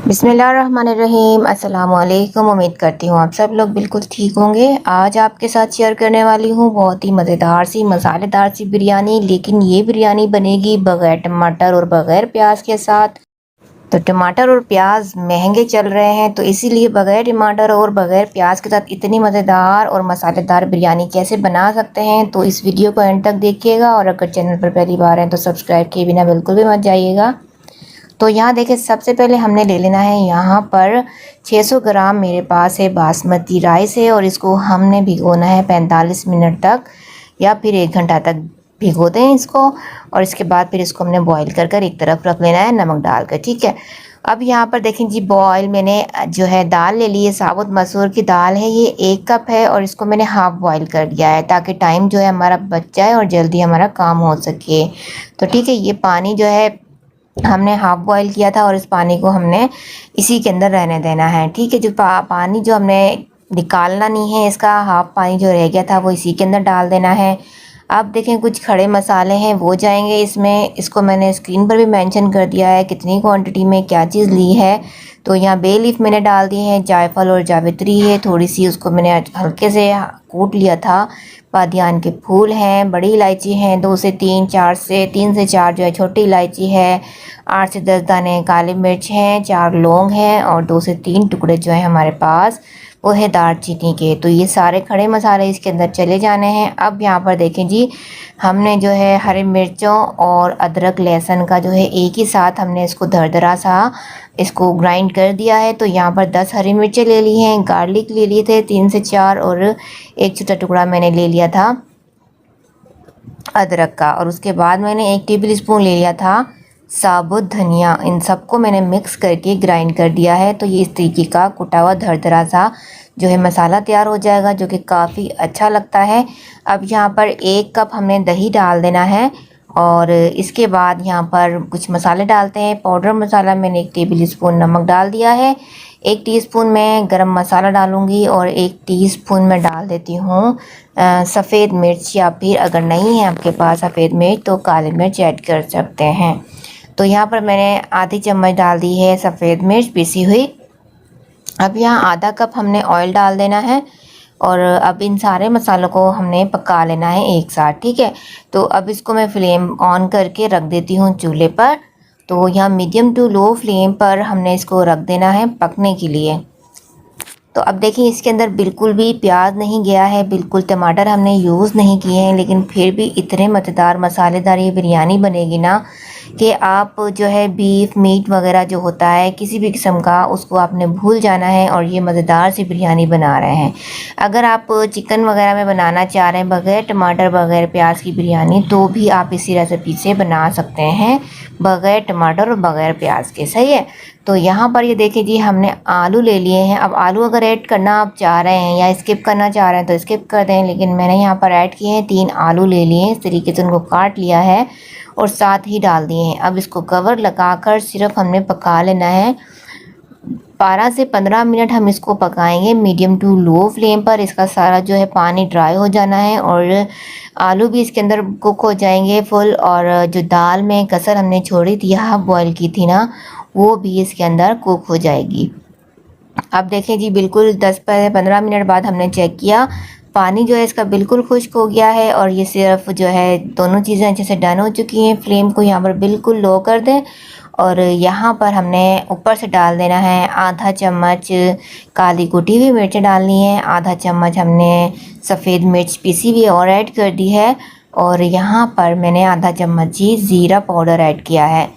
बिस्मिल्लाहिर्रहमानिर्रहीम। अस्सलामुअलैकुम। उम्मीद करती हूँ आप सब लोग बिल्कुल ठीक होंगे। आज आपके साथ शेयर करने वाली हूँ बहुत ही मज़ेदार सी मसालेदार सी बिरयानी, लेकिन ये बिरयानी बनेगी बग़ैर टमाटर और बग़ैर प्याज के साथ। तो टमाटर और प्याज महंगे चल रहे हैं, तो इसीलिए बग़ैर टमाटर और बग़ैर प्याज के साथ इतनी मज़ेदार और मसालेदार बिरयानी कैसे बना सकते हैं, तो इस वीडियो को एंड तक देखिएगा। और अगर चैनल पर पहली बार हैं तो सब्सक्राइब किए बिना बिल्कुल भी मत जाइएगा। तो यहाँ देखिए, सबसे पहले हमने ले लेना है यहाँ पर 600 ग्राम मेरे पास है बासमती राइस है, और इसको हमने भिगोना है 45 मिनट तक या फिर 1 घंटा तक भिगो दें इसको। और इसके बाद फिर इसको हमने बॉईल कर कर एक तरफ रख लेना है नमक डालकर, ठीक है। अब यहाँ पर देखें जी, बॉयल मैंने जो है दाल ले ली है, साबुत मसूर की दाल है, ये 1 कप है, और इसको मैंने हाफ़ बॉयल कर दिया है ताकि टाइम जो है हमारा बच जाए और जल्दी हमारा काम हो सके। तो ठीक है, ये पानी जो है हमने हाफ़ बॉयल किया था और इस पानी को हमने इसी के अंदर रहने देना है, ठीक है। जो पानी जो हमने निकालना नहीं है, इसका हाफ़ पानी जो रह गया था वो इसी के अंदर डाल देना है। अब देखें, कुछ खड़े मसाले हैं वो जाएंगे इसमें। इसको मैंने स्क्रीन पर भी मेंशन कर दिया है कितनी क्वांटिटी में क्या चीज़ ली है। तो यहाँ बे लीफ मैंने डाल दी है, जायफल और जावित्री है थोड़ी सी, उसको मैंने हल्के से कूट लिया था। बादियान के फूल हैं, बड़ी इलायची हैं 2 से 3, 4 से 3 से 4 जो है छोटी इलायची है, 8 से 10 दाने काली मिर्च हैं, 4 लौंग हैं, और 2 से 3 टुकड़े जो है हमारे पास वो है दालचीनी के। तो ये सारे खड़े मसाले इसके अंदर चले जाने हैं। अब यहाँ पर देखें जी, हमने जो है हरी मिर्चों और अदरक लहसुन का जो है एक ही साथ हमने इसको दरदरा सा इसको ग्राइंड कर दिया है। तो यहाँ पर 10 हरी मिर्चें ले ली हैं, गार्लिक ले लिए थे 3 से 4, और एक छोटा टुकड़ा मैंने ले लिया था अदरक का, और उसके बाद मैंने 1 टेबल स्पून ले लिया था साबुत धनिया। इन सबको मैंने मिक्स करके ग्राइंड कर दिया है। तो ये इस तरीके का कुटा हुआ दरदरा सा जो है मसाला तैयार हो जाएगा, जो कि काफ़ी अच्छा लगता है। अब यहाँ पर 1 कप हमने दही डाल देना है, और इसके बाद यहाँ पर कुछ मसाले डालते हैं। पाउडर मसाला मैंने 1 टेबल स्पून नमक डाल दिया है, 1 टीस्पून मैं गरम मसाला डालूँगी, और 1 टीस्पून मैं डाल देती हूँ सफ़ेद मिर्च, या फिर अगर नहीं है आपके पास सफ़ेद मिर्च तो काली मिर्च ऐड कर सकते हैं। तो यहाँ पर मैंने आधी चम्मच डाल दी है सफ़ेद मिर्च पिसी हुई। अब यहाँ आधा कप हमने ऑयल डाल देना है, और अब इन सारे मसालों को हमने पका लेना है एक साथ, ठीक है। तो अब इसको मैं फ्लेम ऑन करके रख देती हूँ चूल्हे पर। तो यहाँ मीडियम टू लो फ्लेम पर हमने इसको रख देना है पकने के लिए। तो अब देखिए, इसके अंदर बिल्कुल भी प्याज नहीं गया है, बिल्कुल टमाटर हमने यूज़ नहीं किए हैं, लेकिन फिर भी इतने मज़ेदार मसालेदार ये बिरयानी बनेगी ना कि आप जो है बीफ मीट वगैरह जो होता है किसी भी किस्म का, उसको आपने भूल जाना है और ये मज़ेदार सी बिरयानी बना रहे हैं। अगर आप चिकन वगैरह में बनाना चाह रहे हैं बग़ैर टमाटर बग़ैर प्याज की बिरयानी, तो भी आप इसी रेसिपी से बना सकते हैं बग़ैर टमाटर और बग़ैर प्याज के, सही है। तो यहाँ पर ये देखिए जी, हमने आलू ले लिए हैं। अब आलू अगर ऐड करना आप चाह रहे हैं या स्किप करना चाह रहे हैं तो स्किप कर दें, लेकिन मैंने यहाँ पर ऐड किए हैं 3 आलू ले लिए हैं, इस तरीके से उनको काट लिया है और साथ ही डाल दिए हैं। अब इसको कवर लगाकर सिर्फ हमने पका लेना है 12 से 15 मिनट हम इसको पकाएंगे मीडियम टू लो फ्लेम पर। इसका सारा जो है पानी ड्राई हो जाना है और आलू भी इसके अंदर कुक हो जाएंगे फुल, और जो दाल में कसर हमने छोड़ी थी हाफ बॉयल की थी ना, वो भी इसके अंदर कुक हो जाएगी। अब देखें जी, बिल्कुल 10 से 15 मिनट बाद हमने चेक किया, पानी जो है इसका बिल्कुल खुश्क हो गया है, और ये सिर्फ जो है दोनों चीज़ें अच्छे से डन हो चुकी हैं। फ्लेम को यहाँ पर बिल्कुल लो कर दें, और यहाँ पर हमने ऊपर से डाल देना है आधा चम्मच काली कुटी हुई मिर्च डालनी है, आधा चम्मच हमने सफ़ेद मिर्च पीसी हुई और ऐड कर दी है, और यहाँ पर मैंने आधा चम्मच ही ज़ीरा पाउडर ऐड किया है।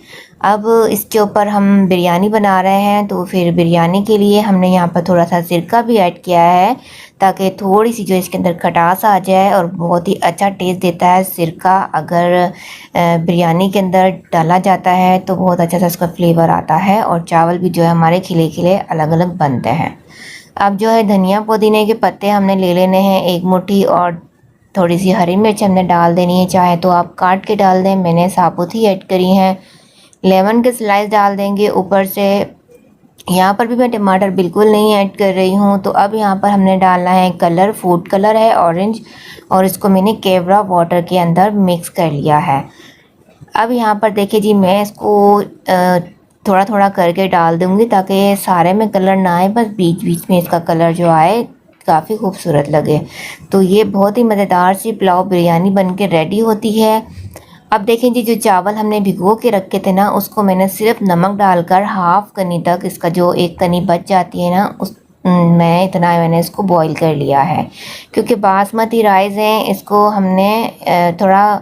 अब इसके ऊपर हम बिरयानी बना रहे हैं, तो फिर बिरयानी के लिए हमने यहाँ पर थोड़ा सा सिरका भी ऐड किया है, ताकि थोड़ी सी जो इसके अंदर खटास आ जाए, और बहुत ही अच्छा टेस्ट देता है सिरका। अगर बिरयानी के अंदर डाला जाता है तो बहुत अच्छा सा इसका फ्लेवर आता है, और चावल भी जो है हमारे खिले खिले अलग अलग बनते हैं। अब जो है धनिया पुदीने के पत्ते हमने ले लेने हैं 1 मुट्ठी, और थोड़ी सी हरी मिर्च हमने डाल देनी है, चाहे तो आप काट के डाल दें, मैंने साबुत ही ऐड करी हैं। लेमन के स्लाइस डाल देंगे ऊपर से। यहाँ पर भी मैं टमाटर बिल्कुल नहीं ऐड कर रही हूँ। तो अब यहाँ पर हमने डालना है कलर, फूड कलर है ऑरेंज, और इसको मैंने केवड़ा वाटर के अंदर मिक्स कर लिया है। अब यहाँ पर देखिए जी, मैं इसको थोड़ा थोड़ा करके डाल दूँगी ताकि ये सारे में कलर ना आए, बस बीच बीच में इसका कलर जो आए काफ़ी खूबसूरत लगे। तो ये बहुत ही मज़ेदार सी पुलाव बिरयानी बन के रेडी होती है। अब देखें जी, जो चावल हमने भिगो के रखे थे ना, उसको मैंने सिर्फ नमक डालकर हाफ कनी तक, इसका जो एक कनी बच जाती है ना, उस मैं इतना मैंने इसको बॉईल कर लिया है। क्योंकि बासमती राइस है, इसको हमने थोड़ा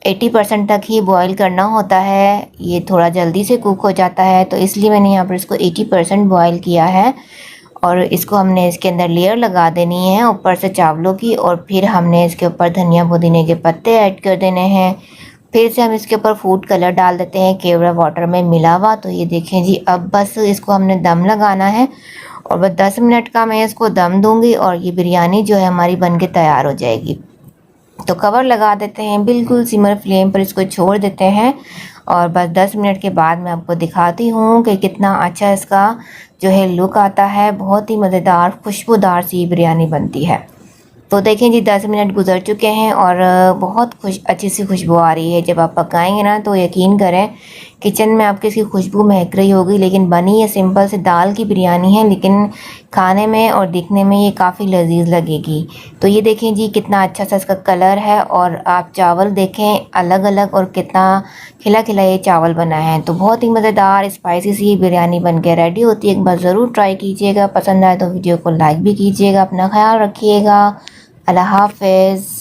80% तक ही बॉईल करना होता है। ये थोड़ा जल्दी से कुक हो जाता है, तो इसलिए मैंने यहाँ पर इसको 80% बॉईल किया है। और इसको हमने इसके अंदर लेयर लगा देनी है ऊपर से चावलों की, और फिर हमने इसके ऊपर धनिया पुदीने के पत्ते ऐड कर देने हैं। फिर से हम इसके ऊपर फूड कलर डाल देते हैं केवड़ा वाटर में मिला हुआ। तो ये देखें जी, अब बस इसको हमने दम लगाना है और बस 10 मिनट का मैं इसको दम दूंगी और ये बिरयानी जो है हमारी बन के तैयार हो जाएगी। तो कवर लगा देते हैं, बिल्कुल सिमर फ्लेम पर इसको छोड़ देते हैं और बस 10 मिनट के बाद मैं आपको दिखाती हूँ कि कितना अच्छा इसका जो है लुक आता है। बहुत ही मज़ेदार खुशबूदार सी बिरयानी बनती है। तो देखें जी, 10 मिनट गुजर चुके हैं और बहुत अच्छी सी खुशबू आ रही है। जब आप पकाएंगे ना तो यकीन करें किचन में आपकी इसकी खुशबू महक रही होगी। लेकिन बनी ये सिंपल से दाल की बिरयानी है, लेकिन खाने में और दिखने में ये काफ़ी लजीज लगेगी। तो ये देखें जी, कितना अच्छा सा इसका कलर है और आप चावल देखें अलग अलग और कितना खिला खिला ये चावल बना है। तो बहुत ही मज़ेदार स्पाइसी सी बिरयानी बन के रेडी होती है। एक बार ज़रूर ट्राई कीजिएगा, पसंद आए तो वीडियो को लाइक भी कीजिएगा। अपना ख्याल रखिएगा। अल्लाह हाफ़िज़।